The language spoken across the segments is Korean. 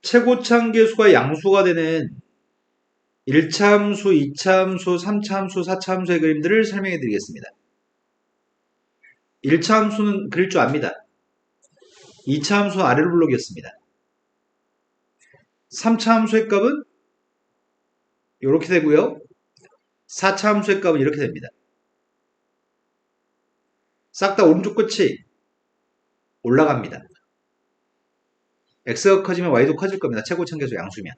최고차함계수가 양수가 되는 1차 함수, 2차 함수, 3차 함수, 4차 함수의 그림들을 설명해 드리겠습니다. 1차 함수는 그릴 줄 압니다. 2차 함수는 아래로 블록이었습니다. 3차 함수의 값은 이렇게 되고요. 4차 함수의 값은 이렇게 됩니다. 싹 다 오른쪽 끝이 올라갑니다. x가 커지면 y도 커질 겁니다. 최고차함계수 양수면.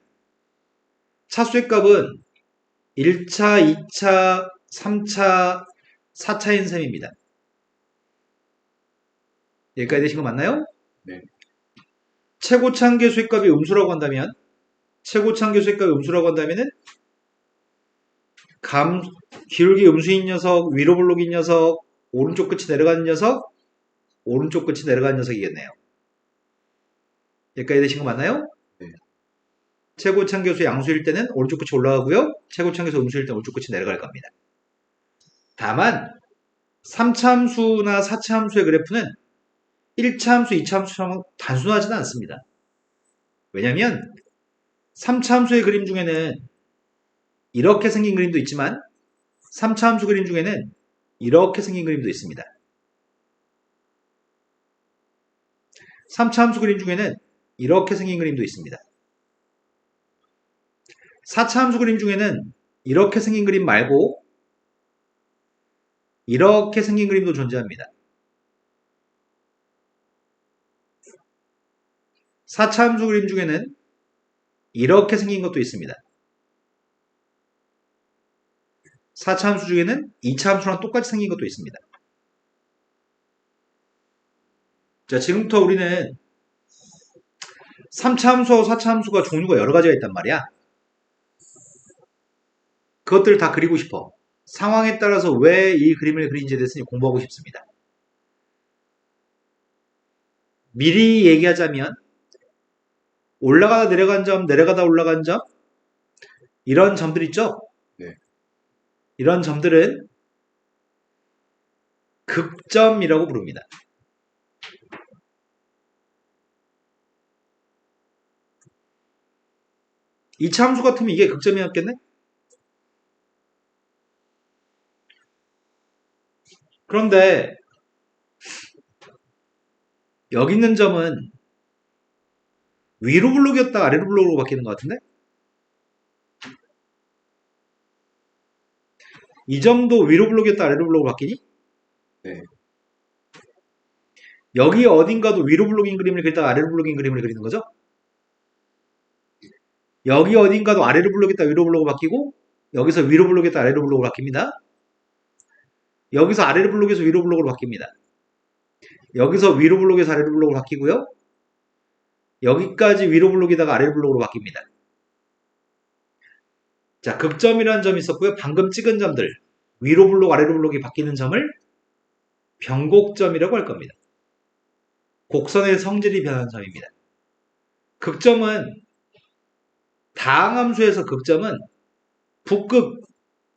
차수의 값은 1차, 2차, 3차, 4차인 셈입니다. 여기까지 되신 거 맞나요? 네. 최고차함계수의 값이 음수라고 한다면 최고차함계수의 값이 음수라고 한다면은 기울기 음수인 녀석, 위로 블록인 녀석, 오른쪽 끝이 내려가는 녀석, 오른쪽 끝이 내려가는 녀석이겠네요. 여기까지 되신 거 맞나요? 네. 최고차함계수 양수일 때는 오른쪽 끝이 올라가고요. 최고차함계수 음수일 때는 오른쪽 끝이 내려갈 겁니다. 다만 3차 함수나 4차 함수의 그래프는 1차 함수, 2차 함수처럼 단순하지는 않습니다. 왜냐하면 3차 함수의 그림 중에는 이렇게 생긴 그림도 있지만 3차 함수 그림 중에는 이렇게 생긴 그림도 있습니다. 3차 함수 그림 중에는 이렇게 생긴 그림도 있습니다. 4차 함수 그림 중에는 이렇게 생긴 그림 말고 이렇게 생긴 그림도 존재합니다. 4차 함수 그림 중에는 이렇게 생긴 것도 있습니다. 4차 함수 중에는 2차 함수랑 똑같이 생긴 것도 있습니다. 자, 지금부터 우리는 3차 함수하고 4차 함수가 종류가 여러 가지가 있단 말이야. 그것들을 다 그리고 싶어. 상황에 따라서 왜 이 그림을 그린지에 대해서 공부하고 싶습니다. 미리 얘기하자면 올라가다 내려간 점, 내려가다 올라간 점 이런 점들 있죠? 네. 이런 점들은 극점이라고 부릅니다. 이 함수 같으면 이게 극점이었겠네? 그런데 여기 있는 점은 위로 블록이었다가 아래로 블록으로 바뀌는 것 같은데? 이 점도 위로 블록이었다가 아래로 블록으로 바뀌니? 네. 여기 어딘가도 위로 블록인 그림을 그리다가 아래로 블록인 그림을 그리는 거죠? 여기 어딘가도 아래로 블록했다 위로 블록으로 바뀌고 여기서 위로 블록했다 아래로 블록으로 바뀝니다. 여기서 아래로 블록에서 위로 블록으로 바뀝니다. 여기서 위로 블록에서 아래로 블록으로 바뀌고요. 여기까지 위로 블록에다가 아래로 블록으로 바뀝니다. 자, 극점이라는 점이 있었고요. 방금 찍은 점들 위로 블록 아래로 블록이 바뀌는 점을 변곡점이라고 할 겁니다. 곡선의 성질이 변하는 점입니다. 극점은 다항함수에서 극점은 북극,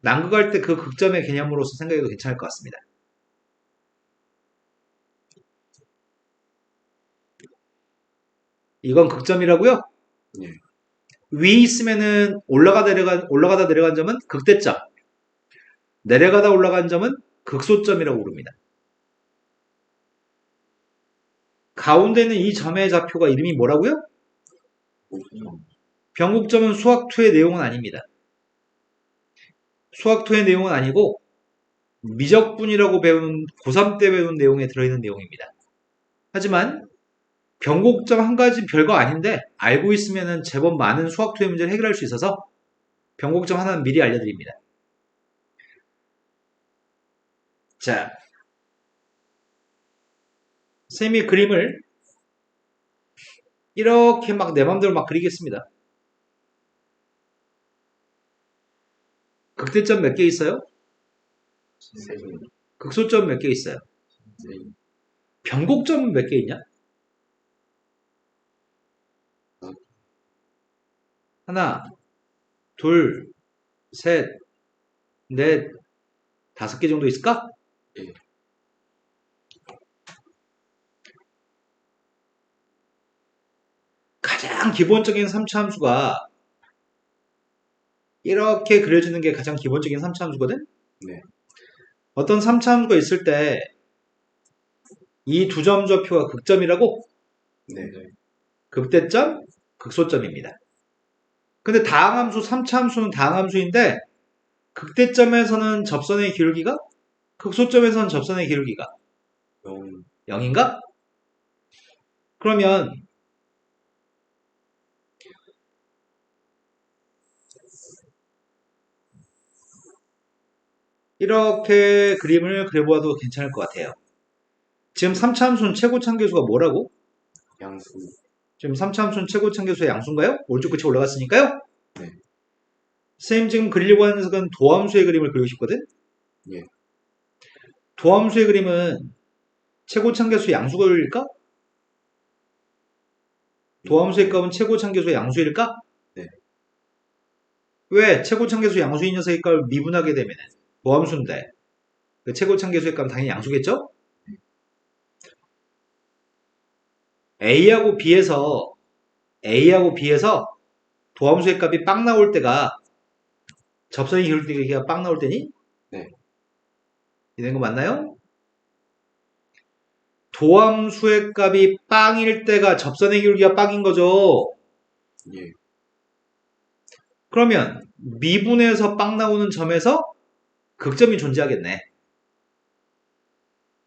남극할 때 그 극점의 개념으로서 생각해도 괜찮을 것 같습니다. 이건 극점이라고요? 네. 위 있으면은 올라가다 내려간 점은 극대점, 내려가다 올라간 점은 극소점이라고 부릅니다. 가운데 있는 이 점의 좌표가 이름이 뭐라고요? 변곡점은 수학2의 내용은 아닙니다. 수학2의 내용은 아니고 미적분이라고 배운 고3 때 배운 내용에 들어있는 내용입니다. 하지만 변곡점 한 가지 별거 아닌데 알고 있으면 제법 많은 수학2의 문제를 해결할 수 있어서 변곡점 하나는 미리 알려드립니다. 자, 쌤이 그림을 이렇게 막 내 맘대로 막 그리겠습니다. 극대점 몇 개 있어요? 극소점 몇 개 있어요? 변곡점은 몇 개 있냐? 하나, 둘, 셋, 넷, 5개 정도 있을까? 네. 가장 기본적인 3차 함수가 이렇게 그려지는 게 가장 기본적인 3차 함수거든? 네. 어떤 3차 함수가 있을 때 이 두 점 좌표가 극점이라고? 네. 극대점, 극소점입니다. 근데 다항함수, 3차 함수는 다항함수인데 극대점에서는 접선의 기울기가 극소점에서는 접선의 기울기가 0인가? 그러면 이렇게 그림을 그려보아도 괜찮을 것 같아요. 지금 3차 함수는 최고 참계수가 뭐라고? 양수. 지금 3차 함수는 최고 참계수의 양수인가요? 오른쪽 끝이 올라갔으니까요? 네. 선생님 지금 그리려고 하는 녀석은 도함수의 그림을 그리고 싶거든? 예. 도함수의 그림은 최고 참계수의 양수가 그릴까? 도함수의 값은 최고 참계수의 양수일까? 네. 왜? 최고 참계수 양수인 녀석의 값을 미분하게 되면 도함수인데 그 최고 참계수의 값은 당연히 양수겠죠? A하고 B에서 도함수의 값이 빵 나올 때가 접선의 기울기가 빵 나올 때니? 네. 이런 거 맞나요? 도함수의 값이 빵일 때가 접선의 기울기가 빵인 거죠. 예. 그러면 미분에서 빵 나오는 점에서 극점이 존재하겠네.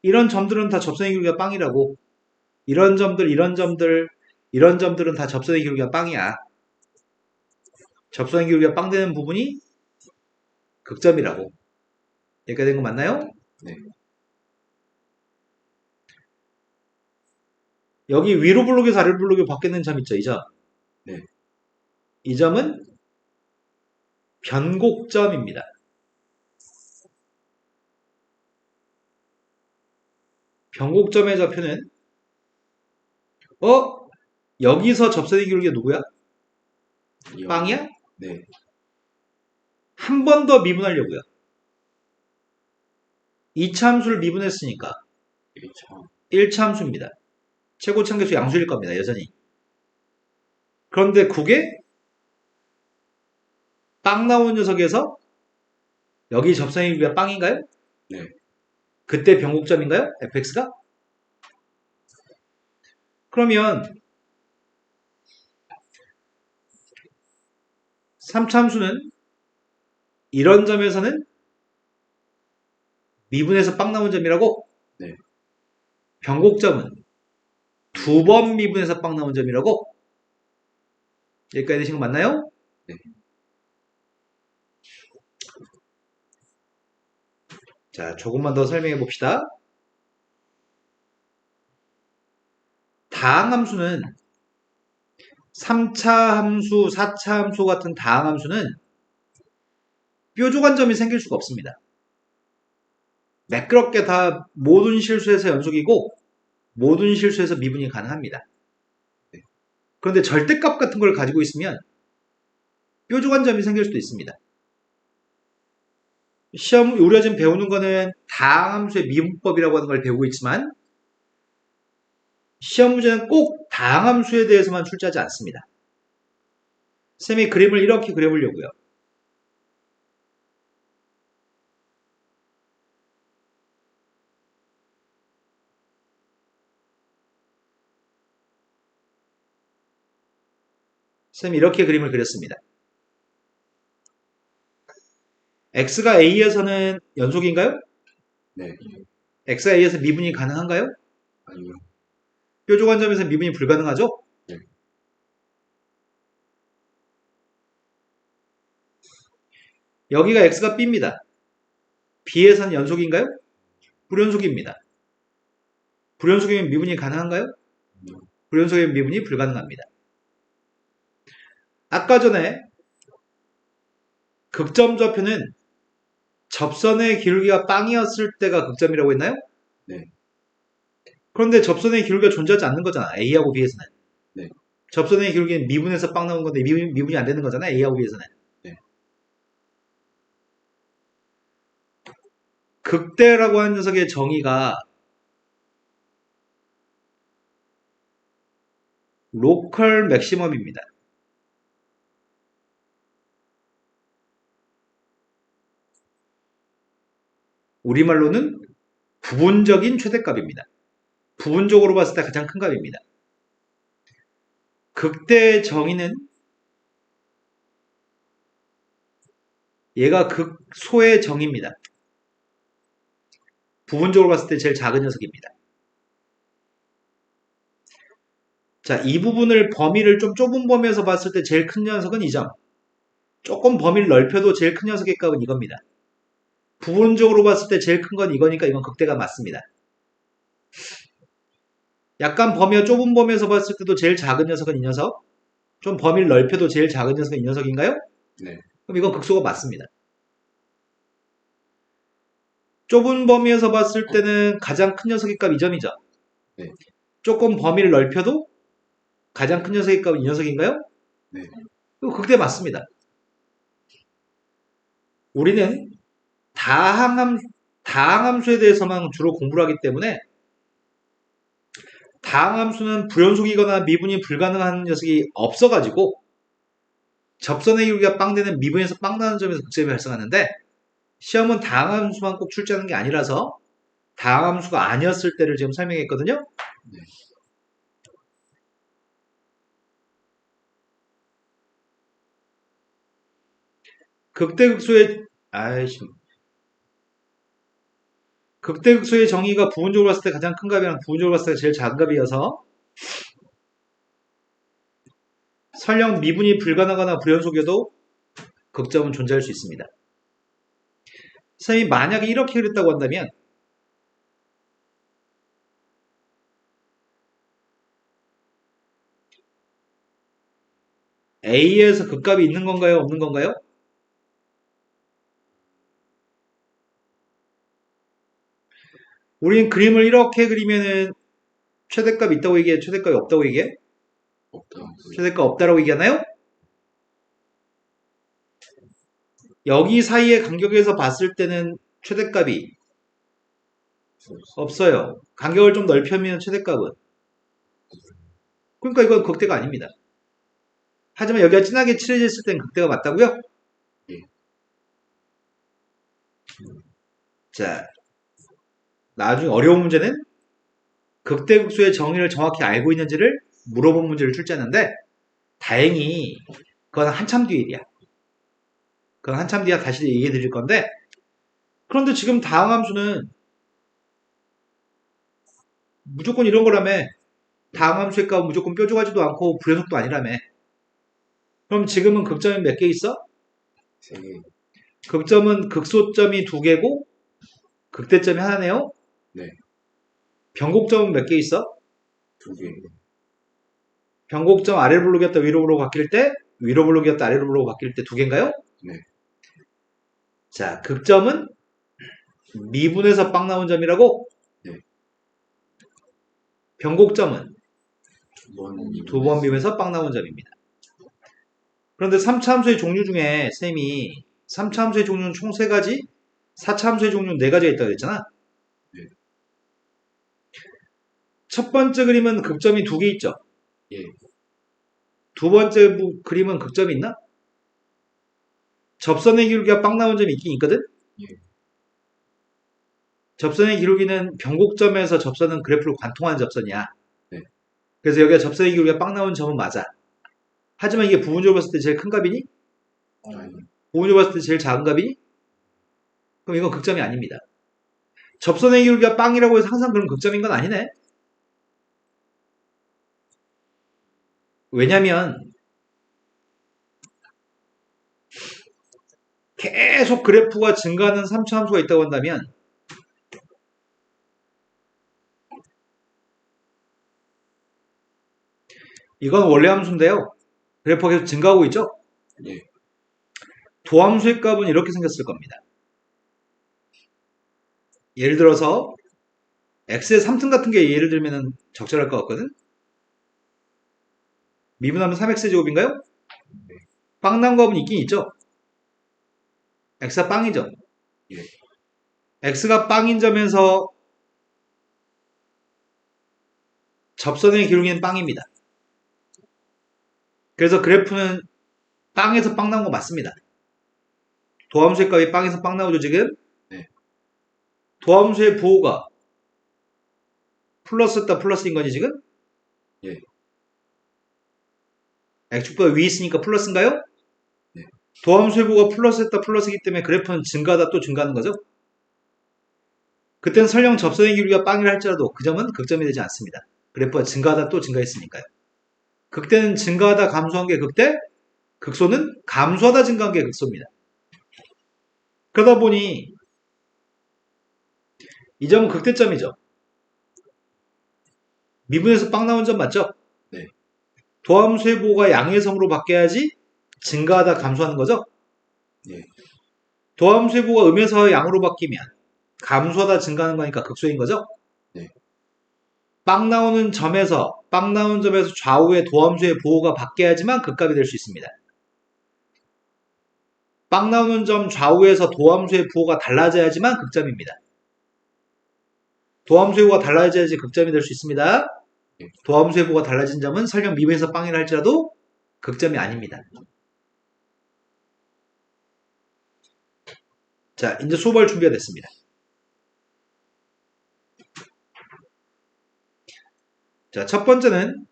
이런 점들은 다 접선의 기울기가 빵이라고. 이런 점들은 다 접선의 기울기가 빵이야. 접선의 기울기가 빵 되는 부분이 극점이라고. 여기까지 된 거 맞나요? 네. 여기 위로 블록에서 아래로 블록에 바뀌는 점 있죠, 이 점. 네. 이 점은 변곡점입니다. 변곡점의 좌표는 여기서 접선의 기울기가 누구야? 빵이야? 네. 한 번 더 미분하려고요. 2차 함수를 미분했으니까 1차. 1차 함수입니다. 최고 참계수 양수일 겁니다, 여전히. 그런데 그게 빵 나온 녀석에서 여기 접선의 기울기가 빵인가요? 네. 그때 변곡점인가요? fx가? 그러면 3차 함수는 이런 점에서는 미분에서 빵 나온 점이라고? 네. 변곡점은 두 번 미분에서 빵 나온 점이라고? 여기까지 되신 거 맞나요? 네. 자, 조금만 더 설명해 봅시다. 다항함수는 3차 함수, 4차 함수 같은 다항함수는 뾰족한 점이 생길 수가 없습니다. 매끄럽게 다 모든 실수에서 연속이고 모든 실수에서 미분이 가능합니다. 그런데 절대값 같은 걸 가지고 있으면 뾰족한 점이 생길 수도 있습니다. 우리가 지금 배우는 거는 다항함수의 미분법이라고 하는 걸 배우고 있지만 시험 문제는 꼭 다항함수에 대해서만 출제하지 않습니다. 쌤이 그림을 이렇게 그려보려고요. 쌤이 이렇게 그림을 그렸습니다. x가 a에서는 연속인가요? 네. x가 a에서 미분이 가능한가요? 아니요. 뾰족한 점에서 미분이 불가능하죠? 네. 여기가 x가 b입니다. b에서는 연속인가요? 불연속입니다. 불연속이면 미분이 가능한가요? 불연속이면 미분이 불가능합니다. 아까 전에 극점 좌표는 접선의 기울기가 빵이었을 때가 극점이라고 했나요? 네. 그런데 접선의 기울기가 존재하지 않는 거잖아. A하고 B에서는. 네. 접선의 기울기는 미분에서 빵 나온 건데 미분이 안 되는 거잖아. A하고 B에서는. 네. 극대라고 하는 녀석의 정의가 로컬 맥시멈입니다. 우리말로는 부분적인 최대값입니다. 부분적으로 봤을 때 가장 큰 값입니다. 극대의 정의는 얘가 극소의 정의입니다. 부분적으로 봤을 때 제일 작은 녀석입니다. 자, 이 부분을 범위를 좀 좁은 범위에서 봤을 때 제일 큰 녀석은 이 점. 조금 범위를 넓혀도 제일 큰 녀석의 값은 이겁니다. 부분적으로 봤을 때 제일 큰 건 이거니까 이건 극대가 맞습니다. 약간 범위가 좁은 범위에서 봤을 때도 제일 작은 녀석은 이 녀석. 좀 범위를 넓혀도 제일 작은 녀석은 이 녀석인가요? 네. 그럼 이건 극소가 맞습니다. 좁은 범위에서 봤을 때는 가장 큰 녀석의 값 이 점이죠. 네. 조금 범위를 넓혀도 가장 큰 녀석의 값은 이 녀석인가요? 네. 이거 극대 맞습니다. 우리는 다항함수에 대해서만 주로 공부를 하기 때문에 다항함수는 불연속이거나 미분이 불가능한 녀석이 없어가지고 접선의 기울기가 빵 되는 미분에서 빵 나는 점에서 극점이 발생하는데 시험은 다항함수만 꼭 출제하는 게 아니라서 다항함수가 아니었을 때를 지금 설명했거든요. 네. 극대극소의 정의가 부분적으로 봤을 때 가장 큰 값이랑 부분적으로 봤을 때 제일 작은 값이어서 설령 미분이 불가능하거나 불연속이어도 극점은 존재할 수 있습니다. 선생님이 만약에 이렇게 그랬다고 한다면 A에서 극값이 있는 건가요? 없는 건가요? 우리는 그림을 이렇게 그리면은 최대값이 있다고 얘기해? 최대값이 없다고 얘기해? 없다. 최대값 없다라고 얘기하나요? 여기 사이의 간격에서 봤을 때는 최대값이 없어요. 간격을 좀 넓히면 최대값은. 그러니까 이건 극대가 아닙니다. 하지만 여기가 진하게 칠해졌을 땐 극대가 맞다고요? 예. 자, 나중에 어려운 문제는 극대극소의 정의를 정확히 알고 있는지를 물어본 문제를 출제하는데 다행히 그건 한참 뒤의 일이야. 그건 한참 뒤에 다시 얘기해 드릴 건데 그런데 지금 다항함수는 무조건 이런 거라며 다항함수의 값은 무조건 뾰족하지도 않고 불연속도 아니라며 그럼 지금은 극점이 몇 개 있어? 3개. 극점은 극소점이 2개고 극대점이 하나네요. 네. 변곡점은 몇 개 있어? 2개. 변곡점 아래로 블록이었다 위로 블록 바뀔 때 위로 블록이었다 아래로 블록 바뀔 때 2개인가요? 네. 자, 극점은 미분에서 빵 나온 점이라고 네. 변곡점은 2번 2번 미분에서 빵 나온 점입니다. 그런데 3차 함수의 종류 중에 쌤이 3차 함수의 종류는 총 3가지 4차 함수의 종류는 4가지가 있다고 그랬잖아. 네. 첫 번째 그림은 극점이 2개 있죠. 예. 두 번째 그림은 극점이 있나? 접선의 기울기가 빵 나온 점이 있긴 있거든? 예. 접선의 기울기는 변곡점에서 접선은 그래프를 관통하는 접선이야. 네. 그래서 여기가 접선의 기울기가 빵 나온 점은 맞아. 하지만 이게 부분적으로 봤을 때 제일 큰 값이니? 아니. 부분적으로 봤을 때 제일 작은 값이니? 그럼 이건 극점이 아닙니다. 접선의 기울기가 빵이라고 해서 항상 그럼 극점인 건 아니네? 왜냐면 계속 그래프가 증가하는 3차 함수가 있다고 한다면 이건 원래 함수인데요. 그래프가 계속 증가하고 있죠? 예. 도함수의 값은 이렇게 생겼을 겁니다. 예를 들어서 x의 3등 같은 게 예를 들면 적절할 것 같거든? 미분하면 3x의 제곱인가요? 네. 빵 나온 값은 있긴 있죠? x가 빵이죠? 예. x가 빵인 점에서 접선의 기울기는 빵입니다. 그래서 그래프는 빵에서 빵 나온 거 맞습니다. 도함수의 값이 빵에서 빵 나오죠, 지금? 네. 도함수의 부호가 플러스다 플러스인 거니, 지금? 예. x축보다 위에 있으니까 플러스인가요? 네. 도함수의 부호가 플러스다 플러스이기 때문에 그래프는 증가하다 또 증가하는 거죠? 그때는 설령 접선의 기울기가 빵이라 할지라도 그 점은 극점이 되지 않습니다. 그래프가 증가하다 또 증가했으니까요. 극대는 증가하다 감소한 게 극대, 극소는 감소하다 증가한 게 극소입니다. 그러다 보니 이 점은 극대점이죠. 미분에서 빵 나온 점 맞죠? 네. 도함수의 부호가 양의 성으로 바뀌어야지 증가하다 감소하는 거죠? 예. 도함수의 부호가 음에서 양으로 바뀌면 감소하다 증가하는 거니까 극소인 거죠? 네. 빵 나오는 점에서 좌우의 도함수의 부호가 바뀌어야지만 극값이 될 수 있습니다. 빵 나오는 점 좌우에서 도함수의 부호가 달라져야지만 극점입니다. 도함수의 부호가 달라져야지 극점이 될 수 있습니다. 도함수의 부호가 달라진 점은 설령 미분에서 빵이라 할지라도 극점이 아닙니다. 자, 이제 수업할 준비가 됐습니다. 자, 첫 번째는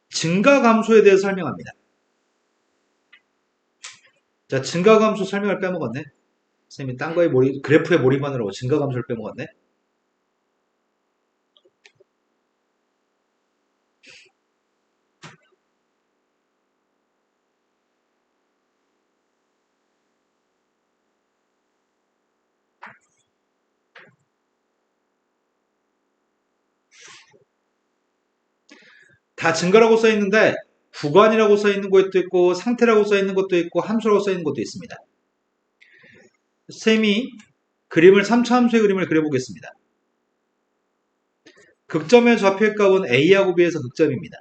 증가 감소에 대해서 설명합니다. 자, 증가 감소 설명을 빼먹었네. 선생님이 딴 거에 그래프에 몰입하느라고 증가 감소를 빼먹었네. 다 증가라고 써 있는데 구간이라고 써 있는 것도 있고 상태라고 써 있는 것도 있고 함수라고 써 있는 것도 있습니다. 쌤이 그림을 3차 함수의 그림을 그려보겠습니다. 극점의 좌표의 값은 A하고 B에서 극점입니다.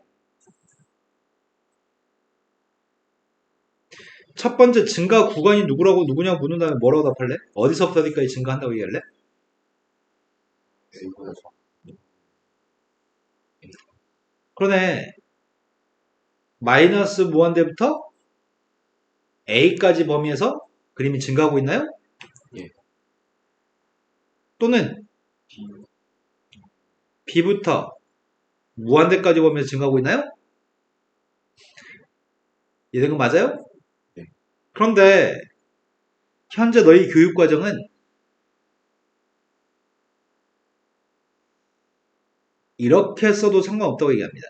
첫 번째 증가 구간이 누구냐고 묻는다면 뭐라고 답할래? 어디서부터 어디까지 증가한다고 얘기할래? A보다 그러네. 마이너스 무한대부터 A까지 범위에서 그림이 증가하고 있나요? 예. 또는 B부터 무한대까지 범위에서 증가하고 있나요? 이해된 거 맞아요? 네. 그런데 현재 너희 교육과정은 이렇게 써도 상관없다고 얘기합니다.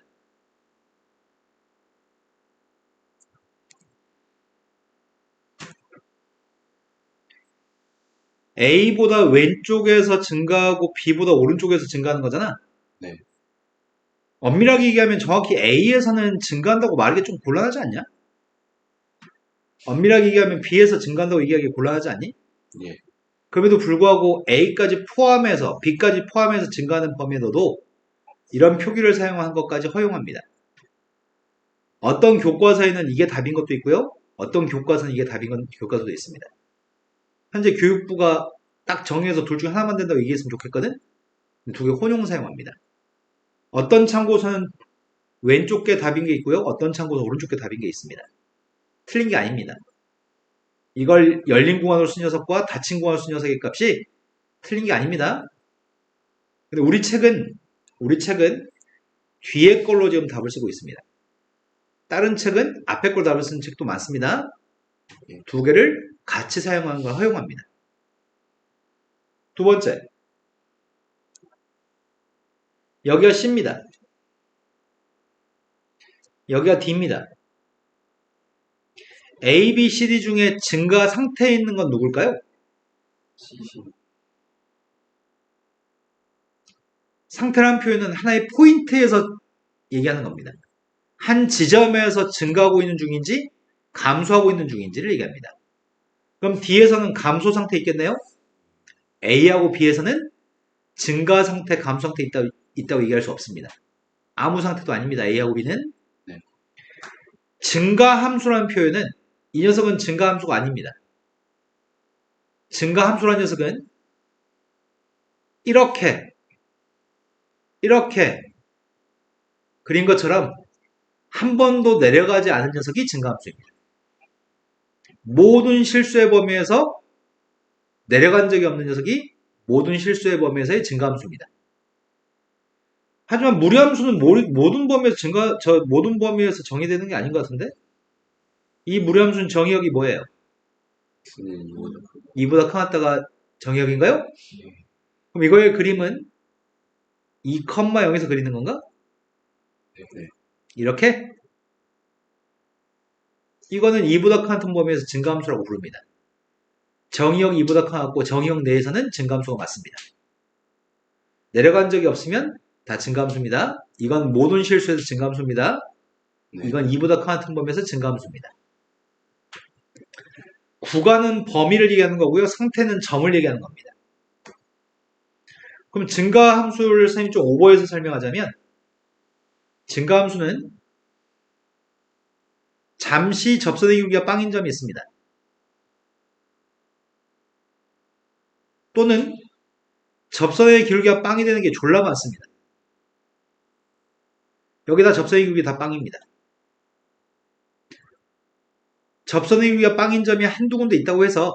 A보다 왼쪽에서 증가하고 B보다 오른쪽에서 증가하는 거잖아. 네. 엄밀하게 얘기하면 정확히 A에서는 증가한다고 말하기 좀 곤란하지 않냐? 엄밀하게 얘기하면 B에서 증가한다고 얘기하기 곤란하지 않니? 예. 그럼에도 불구하고 A까지 포함해서 B까지 포함해서 증가하는 범위에 넣어도 이런 표기를 사용한 것까지 허용합니다. 어떤 교과서에는 이게 답인 것도 있고요. 어떤 교과서는 이게 답인 교과서도 있습니다. 현재 교육부가 딱 정해서 둘 중에 하나만 된다고 얘기했으면 좋겠거든? 두 개 혼용 사용합니다. 어떤 참고서는 왼쪽 게 답인 게 있고요. 어떤 참고서 오른쪽 게 답인 게 있습니다. 틀린 게 아닙니다. 이걸 열린 공간으로 쓴 녀석과 닫힌 공간으로 쓴 녀석의 값이 틀린 게 아닙니다. 근데 우리 책은 뒤에 걸로 지금 답을 쓰고 있습니다. 다른 책은 앞에 걸 답을 쓰는 책도 많습니다. 두 개를 같이 사용하는 걸 허용합니다. 두 번째, 여기가 C입니다. 여기가 D입니다. A, B, C, D 중에 증가 상태에 있는 건 누굴까요? CC. 상태라는 표현은 하나의 포인트에서 얘기하는 겁니다. 한 지점에서 증가하고 있는 중인지 감소하고 있는 중인지를 얘기합니다. 그럼 D에서는 감소 상태 있겠네요? A하고 B에서는 증가 상태, 감소 상태 있다고 얘기할 수 없습니다. 아무 상태도 아닙니다. A하고 B는. 네. 증가 함수라는 표현은 이 녀석은 증가 함수가 아닙니다. 증가 함수라는 녀석은 이렇게 그린 것처럼 한 번도 내려가지 않은 녀석이 증가함수입니다. 모든 실수의 범위에서 내려간 적이 없는 녀석이 모든 실수의 범위에서의 증가함수입니다. 하지만 무리함수는 모든 범위에서 모든 범위에서 정의되는 게 아닌 것 같은데? 이 무리함수는 정의역이 뭐예요? X는 2보다 크고. 2보다 크다가 정의역인가요? 예. 그럼 이거의 그림은 2,0에서 그리는 건가? 네. 네. 이렇게? 이거는 2보다 큰 범위에서 증가함수라고 부릅니다. 정의역 2보다 크고 정의역 내에서는 증가함수가 맞습니다. 내려간 적이 없으면 다 증가함수입니다. 이건 모든 실수에서 증가함수입니다. 네. 이건 2보다 큰 범위에서 증가함수입니다. 구간은 범위를 얘기하는 거고요. 상태는 점을 얘기하는 겁니다. 그럼 증가함수를 선생님이 좀 오버해서 설명하자면 증가함수는 잠시 접선의 기울기가 빵인 점이 있습니다. 또는 접선의 기울기가 빵이 되는 게 졸라 많습니다. 여기다 접선의 기울기 다 빵입니다. 접선의 기울기가 빵인 점이 한두 군데 있다고 해서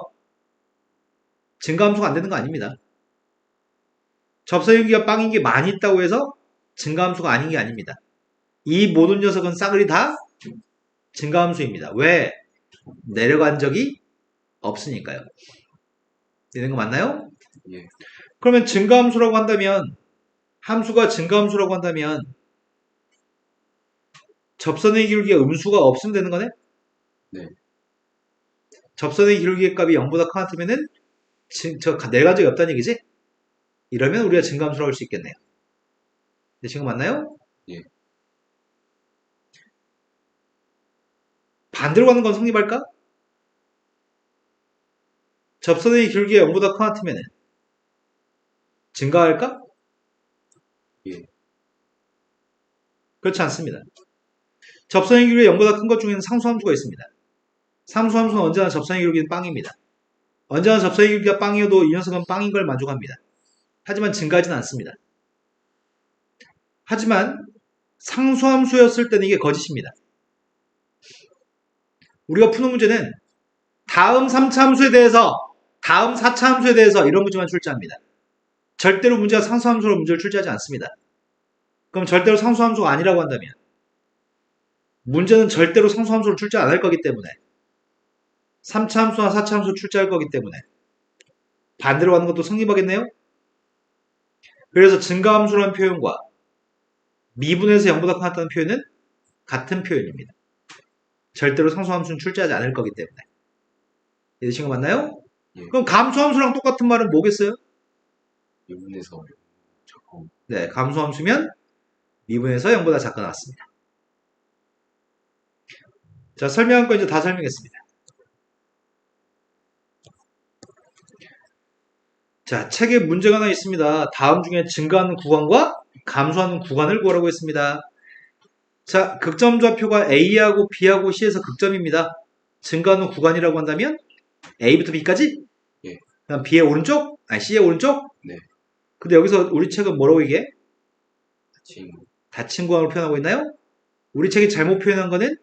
증가함수가 안 되는 거 아닙니다. 접선의 기울기가 빵인 게 많이 있다고 해서 증가함수가 아닌 게 아닙니다. 이 모든 녀석은 싸그리 다 증가함수입니다. 왜? 내려간 적이 없으니까요. 되는 거 맞나요? 예. 그러면 증가함수라고 한다면 함수가 증가함수라고 한다면 접선의 기울기가 음수가 없으면 되는 거네? 네. 접선의 기울기의 값이 0보다 크다면은 내려간 적이 없다는 얘기지? 이러면 우리가 증가함수라고 할 수 있겠네요. 되신 거 맞나요? 예. 반대로 가는 건 성립할까? 접선의 기울기가 0보다 크다면은 증가할까? 예. 그렇지 않습니다. 접선의 기울기가 0보다 큰 것 중에는 상수함수가 있습니다. 상수함수는 언제나 접선의 기울기는 빵입니다. 언제나 접선의 기울기가 빵이어도 이 녀석은 빵인 걸 만족합니다. 하지만 증가하지는 않습니다. 하지만 상수함수였을 때는 이게 거짓입니다. 우리가 푸는 문제는 다음 3차 함수에 대해서 다음 4차 함수에 대해서 이런 문제만 출제합니다. 절대로 문제가 상수함수로 문제를 출제하지 않습니다. 그럼 절대로 상수함수가 아니라고 한다면 문제는 절대로 상수함수를 출제 안 할 거기 때문에 3차 함수나 4차 함수 출제할 거기 때문에 반대로 가는 것도 성립하겠네요? 그래서 증가함수라는 표현과 미분에서 0보다 크다는 표현은 같은 표현입니다. 절대로 상수함수는 출제하지 않을 거기 때문에. 이해되신 거 맞나요? 예. 그럼 감수함수랑 똑같은 말은 뭐겠어요? 미분에서 작고. 네, 감수함수면 미분에서 0보다 작게 나왔습니다. 자, 설명한 거 이제 다 설명했습니다. 자, 책에 문제가 하나 있습니다. 다음 중에 증가하는 구간과 감소하는 구간을 구하라고 했습니다. 자, 극점 좌표가 A하고 B하고 C에서 극점입니다. 증가하는 구간이라고 한다면 A부터 B까지? 예. 그다음 B의 오른쪽? 아니 C의 오른쪽? 네. 근데 여기서 우리 책은 뭐라고 얘기해? 닫힌 구간으로 표현하고 있나요? 우리 책이 잘못 표현한 거는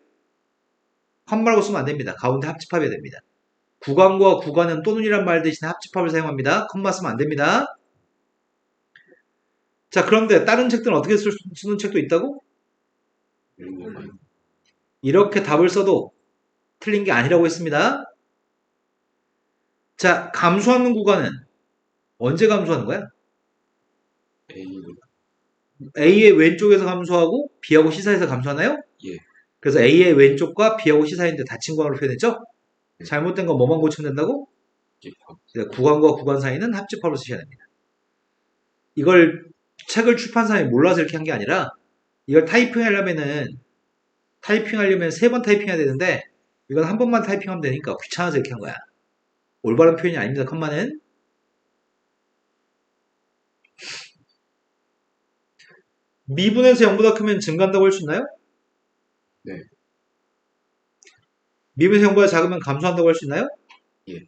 컴마라고 쓰면 안 됩니다. 가운데 합집합해야 됩니다. 구간과 구간은 또는이란 말 대신에 합집합을 사용합니다. 컴마 쓰면 안 됩니다. 자, 그런데 다른 책들은 어떻게 쓰는 책도 있다고? 이렇게 답을 써도 틀린 게 아니라고 했습니다. 자, 감소하는 구간은 언제 감소하는 거야? A. A의 왼쪽에서 감소하고 B하고 C 사이에서 감소하나요? 예. 그래서 A의 왼쪽과 B하고 C 사이인데 닫힌 구간으로 표현했죠? 잘못된 건 뭐만 고치면 된다고? 구간과 구간 사이는 합집합으로 쓰셔야 됩니다. 이걸 책을 출판사에 몰라서 이렇게 한 게 아니라 이걸 타이핑하려면 3번 타이핑해야 되는데 이건 한 번만 타이핑하면 되니까 귀찮아서 이렇게 한 거야. 올바른 표현이 아닙니다. 컴마는. 미분에서 0보다 크면 증가한다고 할 수 있나요? 네. 미분에서 0보다 작으면 감소한다고 할 수 있나요? 예.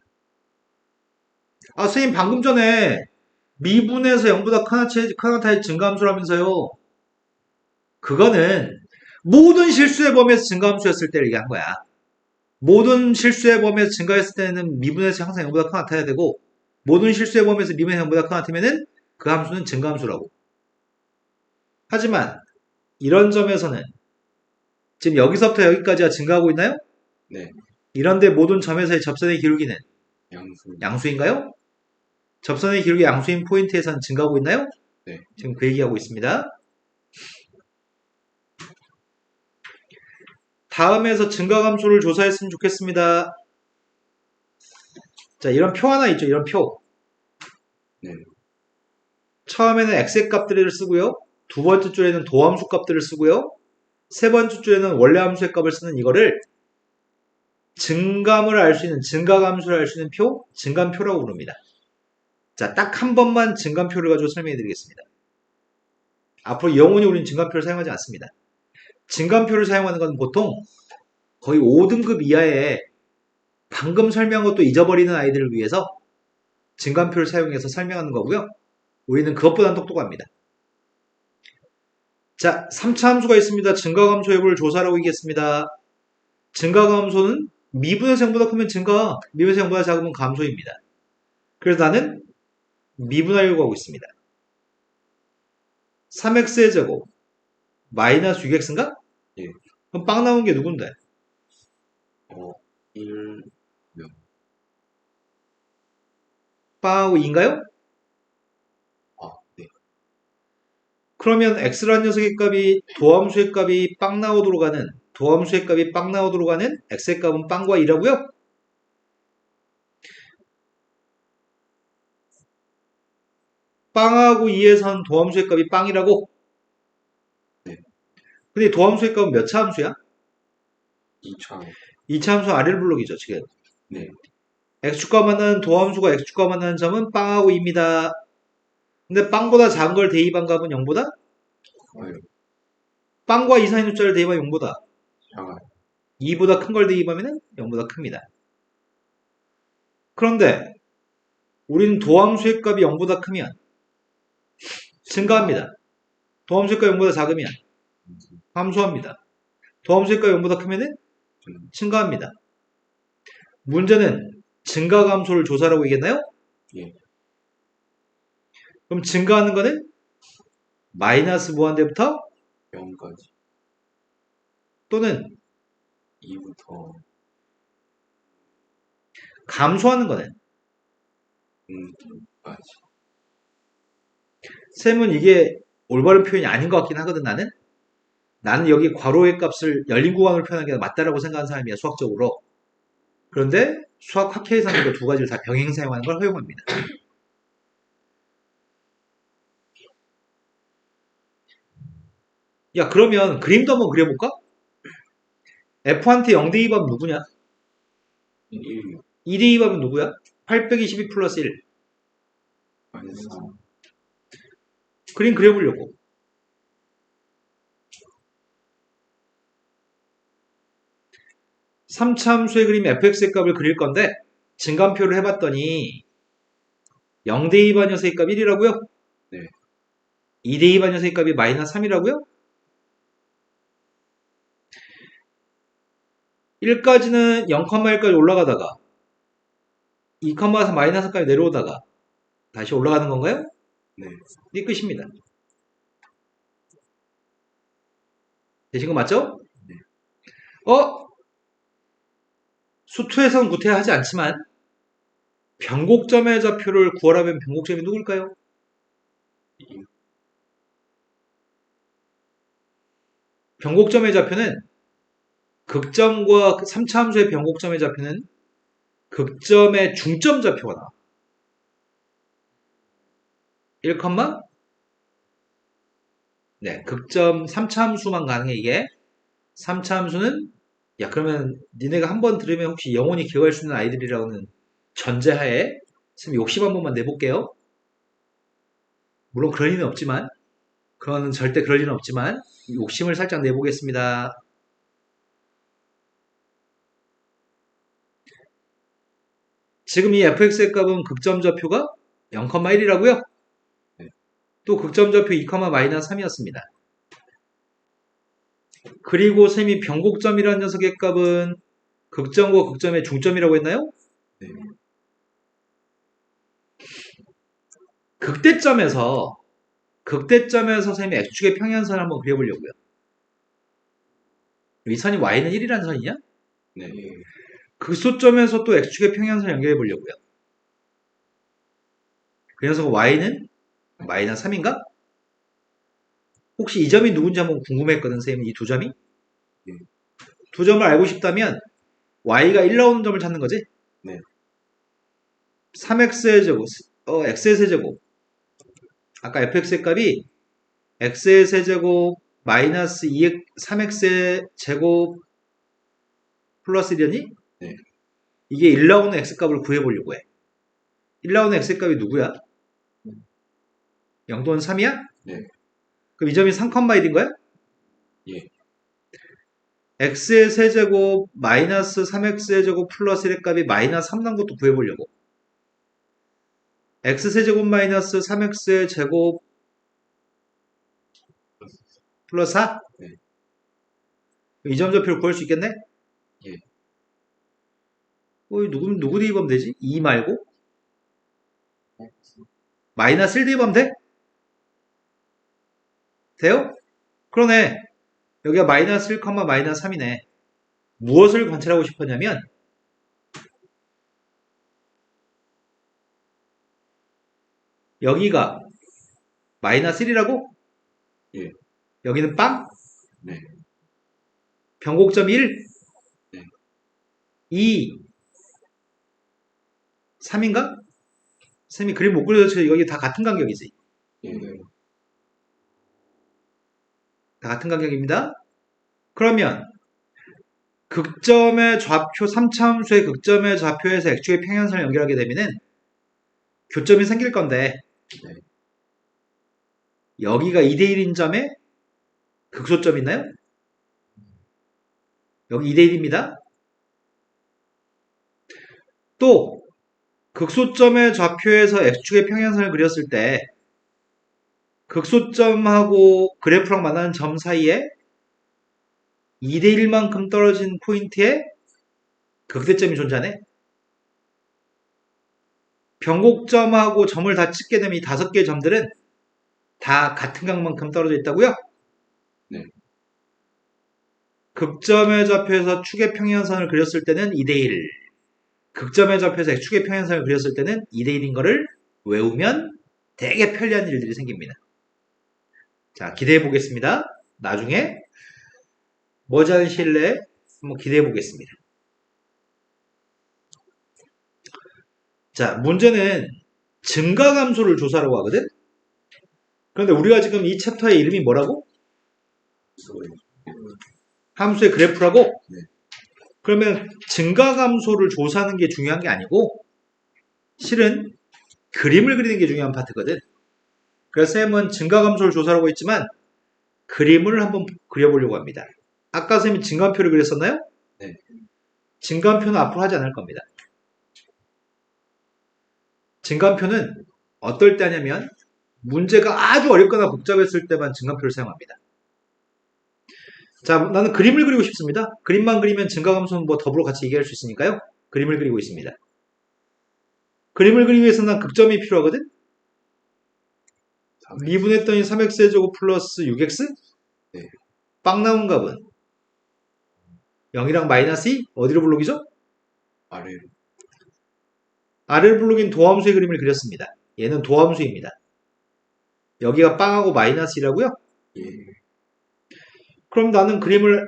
아, 선생님 방금 전에 미분에서 0보다 큰 타입 증가함수라면서요. 그거는 모든 실수의 범위에서 증가함수였을 때를 얘기한 거야. 모든 실수의 범위에서 증가했을 때는 미분에서 항상 0보다 큰 나타나야 되고, 모든 실수의 범위에서 미분에서 0보다 큰 나타나면은 그 함수는 증가함수라고. 하지만 이런 점에서는 지금 여기서부터 여기까지가 증가하고 있나요? 네. 이런데 모든 점에서의 접선의 기울기는 양수. 양수인가요? 접선의 기울기 양수인 포인트에서는 증가하고 있나요? 네. 지금 그 얘기하고 있습니다. 다음에서 증가함수를 조사했으면 좋겠습니다. 자, 이런 표 하나 있죠. 이런 표. 네. 처음에는 x의 값들을 쓰고요. 두 번째 줄에는 도함수 값들을 쓰고요. 세 번째 줄에는 원래 함수의 값을 쓰는 이거를 증감을 알 수 있는, 증가함수를 알 수 있는 표, 증감표라고 부릅니다. 자, 딱 한 번만 증감표를 가지고 설명해 드리겠습니다. 앞으로 영원히 우리는 증감표를 사용하지 않습니다. 증감표를 사용하는 건 보통 거의 5등급 이하의 방금 설명한 것도 잊어버리는 아이들을 위해서 증감표를 사용해서 설명하는 거고요. 우리는 그것보단 똑똑합니다. 자, 3차 함수가 있습니다. 증가함수 여부를 조사라고 하겠습니다. 증가함수는 미분에서 0보다 크면 증가, 미분에서 0보다 작으면 감소입니다. 그래서 나는 미분하려고 하고 있습니다. 3x의 제곱 마이너스 6x인가? 예. 그럼 빵 나온 게 누군데? 1, 빵하고 2인가요? 네. 그러면 x라는 녀석의 값이 도함수의 값이 빵 나오도록 하는 도함수의 값이 빵 나오도록 하는 x의 값은 빵과 2라고요? 빵하고 2에선 도함수의 값이 빵이라고? 네. 근데 도함수의 값은 몇 차 함수야? 2차. 2차 함수 아래를 블록이죠, 지금. 네. x축과 만나는 도함수가 x축과 만나는 점은 빵하고 2입니다. 근데 빵보다 작은 걸 대입한 값은 0보다? 커요. 빵과 이사인 숫자를 대입하면 0보다. 작아요. 2보다 큰 걸 대입하면 0보다 큽니다. 그런데 우리는 도함수의 값이 0보다 크면 증가합니다. 도함수의 값이 0보다 작으면 함수합니다. 도함수의 값이 0보다 크면 증가합니다. 문제는 증가함수를 조사라고 얘기했나요? 예. 그럼 증가하는 거는 마이너스 무한대부터 0까지. 또는 2부터 감소하는 거는 까지. 쌤은 이게 올바른 표현이 아닌 것 같긴 하거든 나는 여기 괄호의 값을 열린 구간으로 표현하는 게 맞다라고 생각하는 사람이야 수학적으로. 그런데 수학 학회에서는 이거 두 가지를 다 병행 사용하는 걸 허용합니다. 야, 그러면 그림도 한번 그려볼까? F한테 0대 2하면 누구냐? 1, 2대 2하면 누구야? 8 빼기 12 플러스 1. 마이너스 3. 그림 그려보려고. 삼차함수의 그림 fx의 값을 그릴 건데 증감표를 해봤더니 0대 2 반여서의 값 1이라고요? 네. 2대 2 반여서의 값이 마이너스 3이라고요? 1까지는 0,1까지 올라가다가 2,4 마이너스까지 내려오다가 다시 올라가는 건가요? 네. 이게 끝입니다. 되신 거 맞죠? 네. 수투에선 구태하지 않지만 변곡점의 좌표를 구하라면 변곡점이 누굴까요? 변곡점의 좌표는 극점과 3차 함수의 변곡점의 좌표는 극점의 중점 좌표가 나와. 1, 네, 극점 3차 함수만 가능해 이게. 3차 함수는 야 그러면 니네가 한번 들으면 혹시 영원히 기억할 수 있는 아이들이라고는 전제하에 선생님 욕심 한 번만 내볼게요. 물론 그럴 리는 없지만 그거는 절대 그럴 리는 없지만 욕심을 살짝 내보겠습니다. 지금 이 fx의 값은 극점 좌표가 0,1이라고요? 네. 또 극점 좌표 2, 마이너스 3이었습니다. 그리고 셈이 변곡점이라는 녀석의 값은 극점과 극점의 중점이라고 했나요? 네. 극대점에서 셈이 x축의 평행선을 한번 그려보려고요. 이 선이 y는 1이라는 선이냐? 네. 극소점에서 또 x축의 평행선을 연결해 보려고요. 그 녀석은 y는 마이너스 3인가? 혹시 이 점이 누군지 한번 궁금했거든, 선생님. 이 두 점이. 네. 두 점을 알고 싶다면 y가 1 나오는 점을 찾는 거지? 네. 3x의 제곱, x의 세제곱. 아까 fx의 값이 x의 세제곱 마이너스 3x의 제곱 플러스 1이었니? 네. 이게 1 나오는 x값을 구해보려고 해. 1 나오는 x값이 누구야? 0 또는 3이야? 네. 그럼 이 점이 3,1인 거야? 예. x의 세제곱 마이너스 3x의 제곱 플러스 1의 값이 마이너스 3 나온 것도 구해보려고. x 세제곱 마이너스 3x의 제곱 플러스 4? 네. 이 점 좌표를 구할 수 있겠네? 예. 누구 대입하면 되지? 2 말고? 마이너스 1 대입하면 돼? 돼요? 그러네. 여기가 마이너스 1, 마이너스 3이네. 무엇을 관찰하고 싶었냐면, 여기가 마이너스 1이라고? 예. 여기는 빵? 네. 변곡점 1? 네. 2, 3인가? 쌤이 그림 못 그려서 여기 다 같은 간격이지. 예. 다 같은 간격입니다. 그러면 극점의 좌표 3차함수의 극점의 좌표에서 x축의 평행선을 연결하게 되면은 교점이 생길 건데 네. 여기가 2대1인 점에 극소점 있나요? 여기 2대1입니다. 또 극소점의 좌표에서 x축의 평행선을 그렸을 때 극소점하고 그래프랑 만나는 점 사이에 2대1만큼 떨어진 포인트에 극대점이 존재하네. 변곡점하고 점을 다 찍게 되면 이 5개의 점들은 다 같은 각만큼 떨어져 있다고요? 네. 극점의 좌표에서 축의 평행선을 그렸을 때는 2대1. 극점의 좌표에서 축의 평행선을 그렸을 때는 2대1인 거를 외우면 되게 편리한 일들이 생깁니다. 자, 기대해 보겠습니다. 나중에 머지않은 시일 내에 한번 기대해 보겠습니다. 자, 문제는 증가감소를 조사하려고 하거든? 그런데 우리가 지금 이 챕터의 이름이 뭐라고? 함수의 그래프라고? 네. 그러면 증가감소를 조사하는 게 중요한 게 아니고 실은 그림을 그리는 게 중요한 파트거든. 그래서 쌤은 증가감소를 조사하고 있지만 그림을 한번 그려보려고 합니다. 아까 쌤이 증감표를 그렸었나요? 네. 증감표는 앞으로 하지 않을 겁니다. 증감표는 어떨 때 하냐면 문제가 아주 어렵거나 복잡했을 때만 증감표를 사용합니다. 자, 나는 그림을 그리고 싶습니다. 그림만 그리면 증가감소는 뭐 더불어 같이 얘기할 수 있으니까요. 그림을 그리고 있습니다. 그림을 그리기 위해서는 난 극점이 필요하거든? 미분했더니 3x의 제곱 플러스 6x? 네. 빵 나온 값은 0이랑 마이너스 2? 어디로 블록이죠? 아래로. 아래로 블록인 도함수의 그림을 그렸습니다. 얘는 도함수입니다. 여기가 빵하고 마이너스 2라고요? 예. 그럼 나는 그림을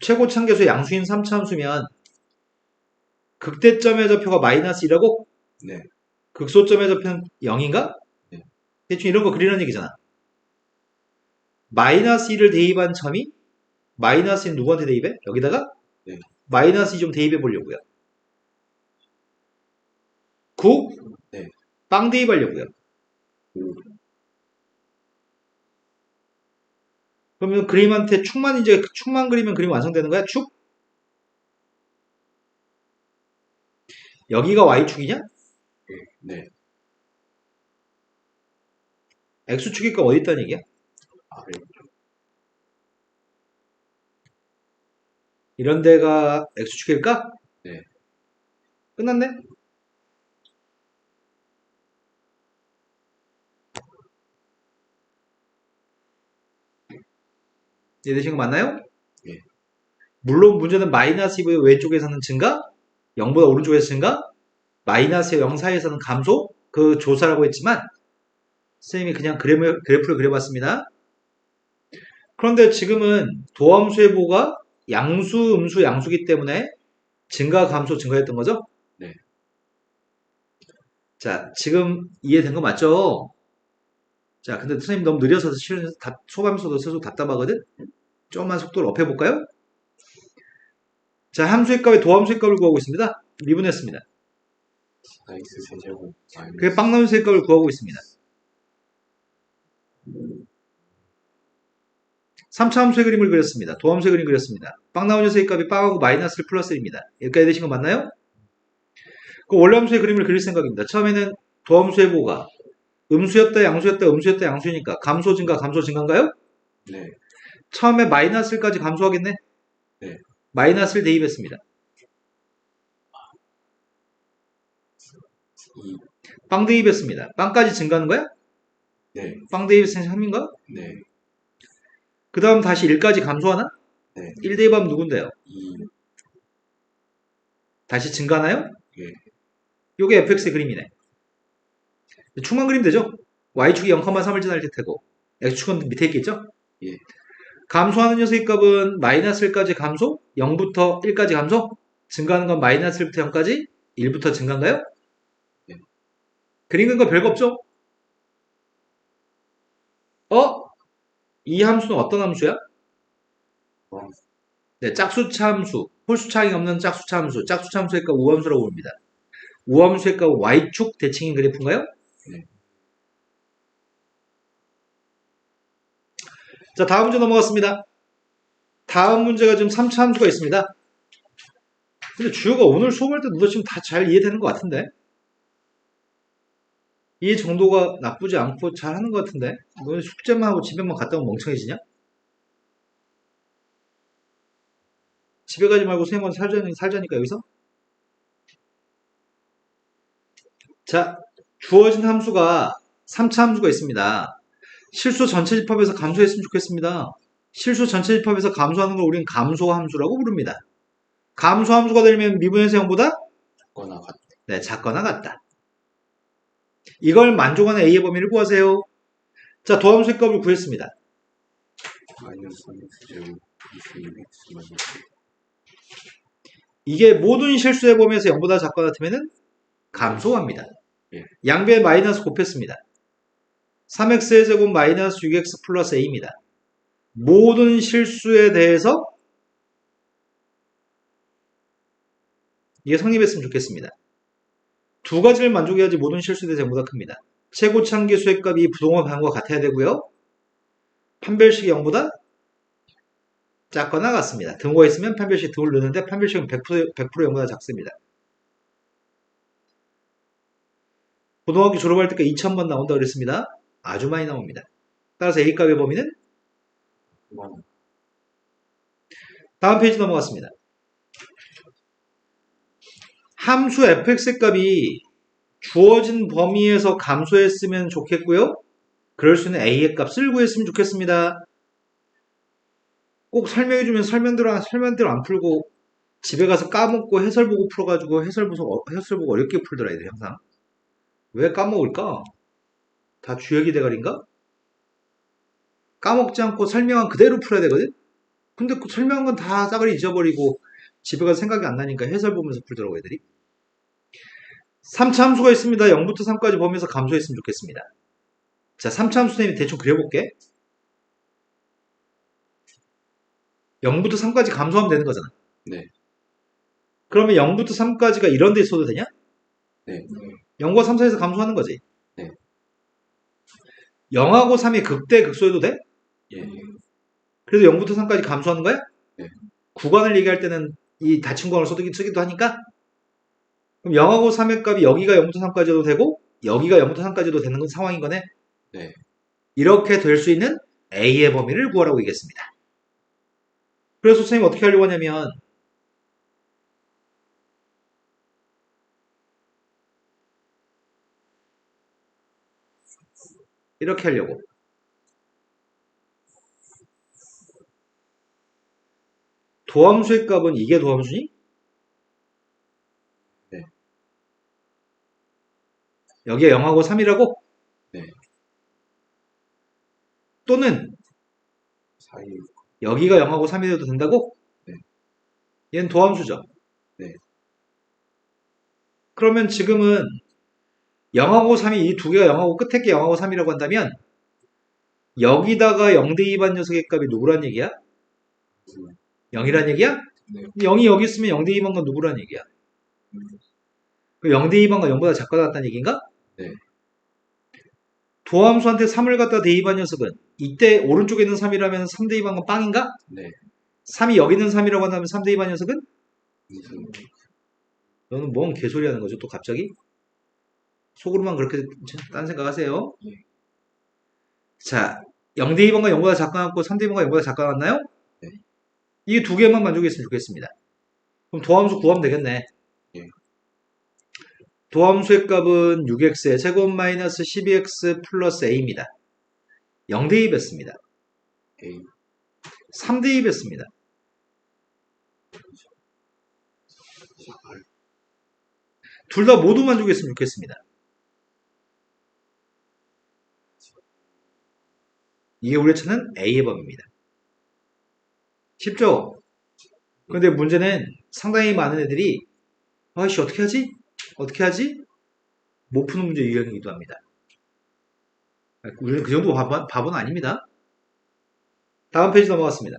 최고참계수의 양수인 3차함수면 극대점의 좌표가 마이너스 2라고? 네. 극소점의 좌표는 0인가? 네. 대충 이런 거 그리는 얘기잖아. 마이너스 2를 대입한 점이 마이너스 2는 누구한테 대입해? 여기다가 네. 마이너스 2 좀 대입해 보려고요. 9? 네. 빵 대입하려고요. 5. 그러면 그림한테 축만 이제 축만 그리면 그림 완성되는 거야? 축? 여기가 y축이냐? 네. x축이니까 어디 있다는 얘기야? 아래. 이런 데가 x축일까? 네. 끝났네? 이해되신 거 맞나요? 예. 물론 문제는 마이너스 2의 왼쪽에서는 증가, 0보다 오른쪽에서 증가, 마이너스 0 사이에서는 감소, 그 조사라고 했지만 선생님이 그냥 그래프를 그려봤습니다. 그런데 지금은 도함수의 보가 양수, 음수, 양수기 때문에 증가, 감소, 증가했던 거죠? 네. 자, 지금 이해된 거 맞죠? 자, 근데 선생님 너무 느려서 실은 소감수도 스스로 답답하거든? 조금만 속도를 업해볼까요? 자, 함수의 값에 도함수의 값을 구하고 있습니다. 미분했습니다. 4x 세제곱 그게 마이너스 빵나무수의 값을 구하고 있습니다. 3차 함수의 그림을 그렸습니다. 도함수의 그림 그렸습니다. 빵 나온 녀석의 값이 빵하고 마이너스를 플러스 1입니다. 여기까지 되신 거 맞나요? 그 원래 함수의 그림을 그릴 생각입니다. 처음에는 도함수의 보가 음수였다, 양수였다, 음수였다, 양수니까 감소 증가, 감소 증가인가요? 네. 처음에 마이너스까지 감소하겠네? 네. 마이너스를 대입했습니다. 2. 빵 대입했습니다. 빵까지 증가하는 거야? 네. 빵 대입했으니 3인가? 네. 그 다음 다시 1까지 감소하나? 네. 1 대입하면 누군데요? 2. 다시 증가하나요? 예. 요게 fx의 그림이네. 축만 그리면 되죠? y축이 0,3을 지날 테고 x축은 밑에 있겠죠? 예. 감소하는 녀석의 값은 마이너스 1까지 감소, 0부터 1까지 감소, 증가하는 건 마이너스 1부터 0까지, 1부터 증가인가요? 예. 그리는 거 별거 없죠? 이 함수는 어떤 함수야? 네, 짝수차 함수, 홀수차항이 없는 짝수차 함수, 짝수차 함수의 값 우함수라고 부릅니다. 우함수의 값은 y축 대칭인 그래프인가요? 네. 자, 다음 문제 넘어갔습니다. 다음 문제가 지금 3차 함수가 있습니다. 근데 주요가 오늘 수업할 때 너 지금 다 잘 이해되는 것 같은데? 이해 정도가 나쁘지 않고 잘 하는 것 같은데? 너 숙제만 하고 집에만 갔다 오면 멍청해지냐? 집에 가지 말고 선생님한테 살자니까 여기서? 자, 주어진 함수가 3차 함수가 있습니다. 실수 전체 집합에서 감소했으면 좋겠습니다. 실수 전체 집합에서 감소하는 걸 우리는 감소함수라고 부릅니다. 감소함수가 되면 미분에서 0보다 작거나 같다. 네, 작거나 같다. 이걸 만족하는 A의 범위를 구하세요. 자, 도함수의 값을 구했습니다. 마이너스 3x 제곱 22x 마이너스 이게 모든 실수의 범위에서 0보다 작거나 같으면 감소합니다. 예. 양변에 마이너스 곱했습니다. 3x의 제곱 마이너스 6x 플러스 a입니다. 모든 실수에 대해서 이게 성립했으면 좋겠습니다. 두 가지를 만족해야지 모든 실수에 대해서 0보다 큽니다. 최고차항계수의 값이 부동호 반응과 같아야 되고요. 판별식이 0보다 작거나 같습니다. 등호가 있으면 판별식 등호를 넣는데 판별식은 100% 0보다 작습니다. 고등학교 졸업할 때까지 2000번 나온다 그랬습니다. 아주 많이 나옵니다. 따라서 A값의 범위는 9만 다음 페이지 넘어갔습니다. 함수 fx의 값이 주어진 범위에서 감소했으면 좋겠고요. 그럴 수 있는 a의 값을 구했으면 좋겠습니다. 꼭 설명해주면 설명대로 안 풀고 집에 가서 까먹고 해설 보고 풀어가지고 해설 보고 어렵게 풀더라 애들 항상. 왜 까먹을까? 다 주역이 대가리인가? 까먹지 않고 설명한 그대로 풀어야 되거든? 근데 그 설명한 건 다 싸그리 잊어버리고 집에 가서 생각이 안 나니까 해설 보면서 풀더라고 애들이. 3차 함수가 있습니다. 0부터 3까지 범위에서 감소했으면 좋겠습니다. 자, 3차 함수 선생님이 대충 그려볼게. 0부터 3까지 감소하면 되는 거잖아. 네. 그러면 0부터 3까지가 이런 데 있어도 되냐? 네. 0과 3 사이에서 감소하는 거지. 네. 0하고 3이 극대 극소해도 돼? 예. 그래도 0부터 3까지 감소하는 거야? 네. 구간을 얘기할 때는 이 닫힌 구간을 쓰기도 하니까 그럼 0하고 3의 값이 여기가 0부터 3까지도 되고 여기가 0부터 3까지도 되는 상황인 거네. 네. 이렇게 될 수 있는 A의 범위를 구하라고 얘기했습니다. 그래서 선생님이 어떻게 하려고 하냐면 이렇게 하려고. 도함수의 값은 이게 도함수니? 네. 여기가 0하고 3이라고? 네. 또는 4이 여기가 0하고 3이 돼도 된다고? 네. 얘는 도함수죠. 네. 그러면 지금은 0하고 3이 이 두 개가 0하고 끝에 게 0하고 3이라고 한다면 여기다가 0대 2반 녀석의 값이 누구란 얘기야? 0이란 얘기야? 네. 0이 여기 있으면 0대 2반건 누구란 얘기야? 그 0대 2반건 0보다 작가 나왔다는 얘기인가? 네. 도함수한테 3을 갖다 대입한 녀석은 이때 오른쪽에 있는 3이라면 3대 2반건 빵인가? 네. 3이 여기 있는 3이라고 한다면 3대 2반 녀석은? 이승. 너는 뭔 개소리 하는 거죠? 또 갑자기? 속으로만 그렇게 딴 생각 하세요? 네. 자, 0대 2반과 0보다 작가 나왔고 3대 2반과 0보다 작가 나왔나요? 네. 이 두 개만 만족했으면 좋겠습니다. 그럼 도함수 구하면 되겠네. 예. 도함수의 값은 6x의 제곱 마이너스 12x 플러스 a입니다. 0대 2 뺐습니다. A. 3대 2 뺐습니다. 둘 다 모두 만족했으면 좋겠습니다. 이게 우리가 찾는 A의 범위입니다. 쉽죠? 근데 문제는 상당히 많은 애들이 아이씨 어떻게 하지? 어떻게 하지? 못 푸는 문제 유형이기도 합니다. 우리는 그 정도 바보는 아닙니다. 다음 페이지 넘어갔습니다.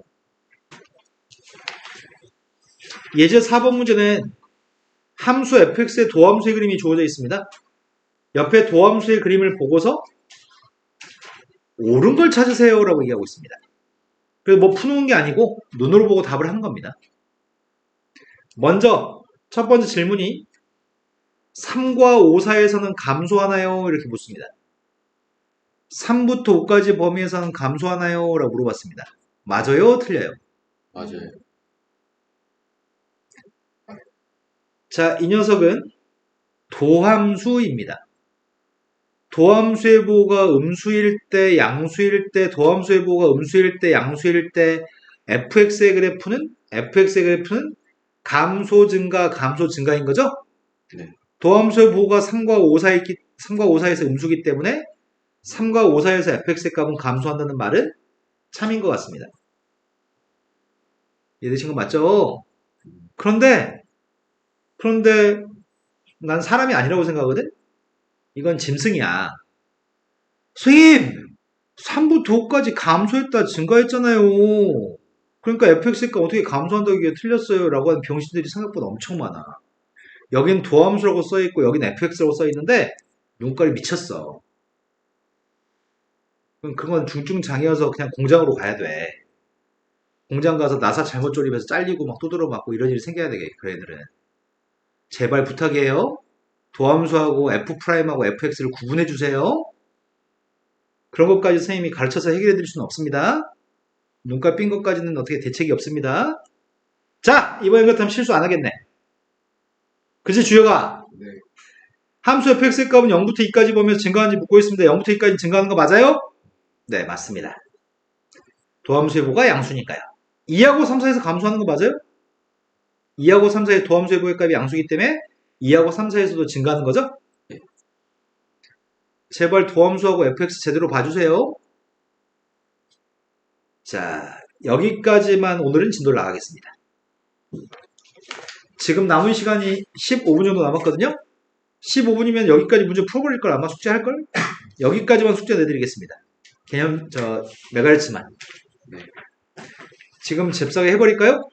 예제 4번 문제는 함수 fx의 도함수의 그림이 주어져 있습니다. 옆에 도함수의 그림을 보고서 옳은 걸 찾으세요 라고 얘기하고 있습니다. 그래서 뭐 푸는 게 아니고 눈으로 보고 답을 하는 겁니다. 먼저 첫 번째 질문이 3과 5 사이에서는 감소하나요? 이렇게 묻습니다. 3부터 5까지 범위에서는 감소하나요? 라고 물어봤습니다. 맞아요? 틀려요? 맞아요. 자, 이 녀석은 도함수입니다. 도함수의 보호가 음수일 때, 양수일 때, 도함수의 보호가 음수일 때, 양수일 때 fx의 그래프는 감소 증가, 감소 증가인 거죠? 네. 도함수의 보호가 3과 5 사이에서 음수기 때문에 3과 5 사이에서 fx의 값은 감소한다는 말은 참인 것 같습니다. 이해되신 거 맞죠? 그런데 난 사람이 아니라고 생각하거든? 이건 짐승이야. 선생님! 3부터 5까지 감소했다 증가했잖아요. 그러니까 fx가 어떻게 감소한다고 이게 틀렸어요 라고 하는 병신들이 생각보다 엄청 많아. 여긴 도함수라고 써있고 여긴 fx라고 써있는데 눈깔이 미쳤어. 그건 중증 장애여서 그냥 공장으로 가야 돼. 공장 가서 나사 잘못 조립해서 잘리고 막 두드러 맞고 이런 일이 생겨야 되게 그 애들은. 제발 부탁이에요. 도함수하고 f'하고 fx를 구분해 주세요. 그런 것까지 선생님이 가르쳐서 해결해 드릴 수는 없습니다. 눈깔 삔 것까지는 어떻게 대책이 없습니다. 자, 이번엔 그렇다면 실수 안 하겠네. 그치, 주혁아? 네. 함수 fx의 값은 0부터 2까지 보면서 증가하는지 묻고 있습니다. 0부터 2까지 증가하는 거 맞아요? 네, 맞습니다. 도함수의 보가 양수니까요. 2하고 3 사이에서 감소하는 거 맞아요? 2하고 3 사이에 도함수의 보의 값이 양수이기 때문에 2하고 3 사이에서도 증가하는 거죠? 네. 제발 도함수하고 fx 제대로 봐주세요. 자, 여기까지만 오늘은 진도를 나가겠습니다. 지금 남은 시간이 15분 정도 남았거든요. 15분이면 여기까지 문제 풀어버릴 걸 아마 숙제할걸? 여기까지만 숙제 내드리겠습니다. 개념, 메가헤르츠만. 네. 지금 잽싸게 해버릴까요?